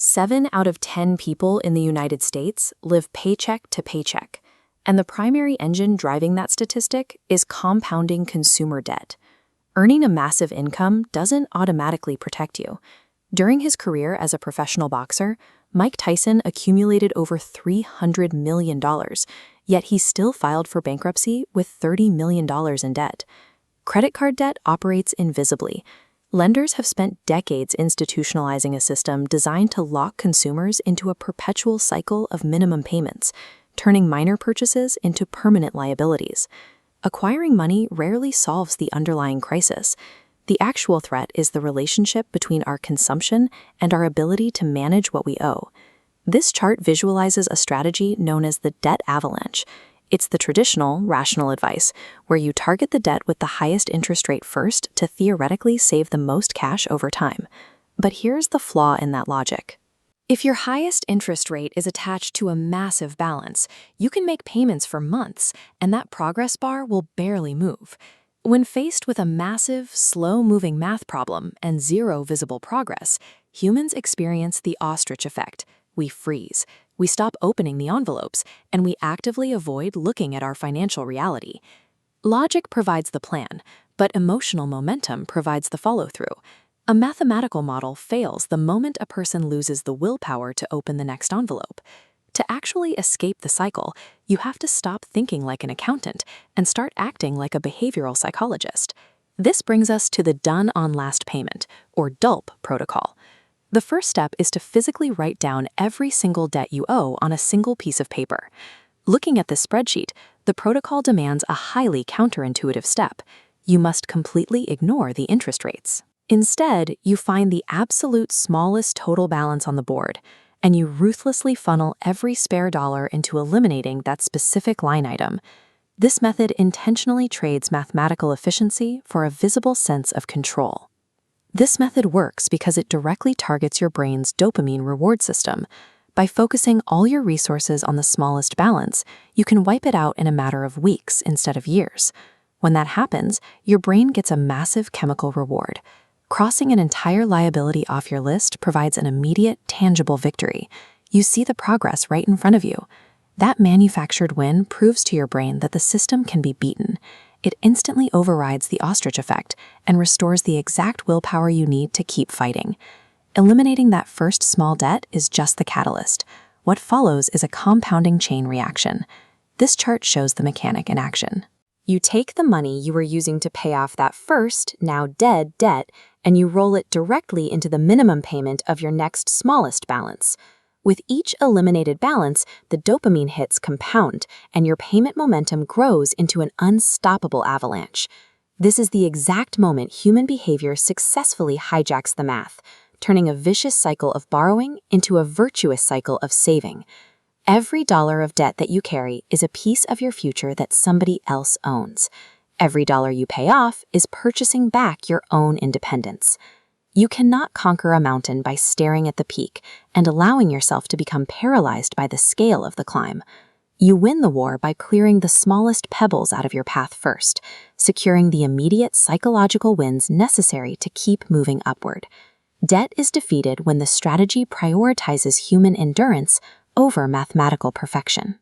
7 out of 10 people in the United States live paycheck to paycheck, and the primary engine driving that statistic is compounding consumer debt. Earning a massive income doesn't automatically protect you. During his career as a professional boxer, Mike Tyson accumulated over $300 million, yet he still filed for bankruptcy with $30 million in debt. Credit card debt operates invisibly. Lenders have spent decades institutionalizing a system designed to lock consumers into a perpetual cycle of minimum payments, turning minor purchases into permanent liabilities. Acquiring money rarely solves the underlying crisis. The actual threat is the relationship between our consumption and our ability to manage what we owe. This chart visualizes a strategy known as the debt avalanche. It's the traditional, rational advice, where you target the debt with the highest interest rate first to theoretically save the most cash over time. But here's the flaw in that logic. If your highest interest rate is attached to a massive balance, you can make payments for months, and that progress bar will barely move. When faced with a massive, slow-moving math problem and zero visible progress, humans experience the ostrich effect. We freeze. We stop opening the envelopes, and we actively avoid looking at our financial reality. Logic provides the plan, but emotional momentum provides the follow-through. A mathematical model fails the moment a person loses the willpower to open the next envelope. To actually escape the cycle, you have to stop thinking like an accountant and start acting like a behavioral psychologist. This brings us to the Done on Last Payment, or DOLP protocol. The first step is to physically write down every single debt you owe on a single piece of paper. Looking at this spreadsheet, the protocol demands a highly counterintuitive step. You must completely ignore the interest rates. Instead, you find the absolute smallest total balance on the board, and you ruthlessly funnel every spare dollar into eliminating that specific line item. This method intentionally trades mathematical efficiency for a visible sense of control. This method works because it directly targets your brain's dopamine reward system. By focusing all your resources on the smallest balance, you can wipe it out in a matter of weeks instead of years. When that happens, your brain gets a massive chemical reward. Crossing an entire liability off your list provides an immediate, tangible victory. You see the progress right in front of you. That manufactured win proves to your brain that the system can be beaten. It instantly overrides the ostrich effect and restores the exact willpower you need to keep fighting. Eliminating that first small debt is just the catalyst. What follows is a compounding chain reaction. This chart shows the mechanic in action. You take the money you were using to pay off that first, now dead, debt, and you roll it directly into the minimum payment of your next smallest balance. With each eliminated balance, the dopamine hits compound, and your payment momentum grows into an unstoppable avalanche. This is the exact moment human behavior successfully hijacks the math, turning a vicious cycle of borrowing into a virtuous cycle of saving. Every dollar of debt that you carry is a piece of your future that somebody else owns. Every dollar you pay off is purchasing back your own independence. You cannot conquer a mountain by staring at the peak and allowing yourself to become paralyzed by the scale of the climb. You win the war by clearing the smallest pebbles out of your path first, securing the immediate psychological wins necessary to keep moving upward. Debt is defeated when the strategy prioritizes human endurance over mathematical perfection.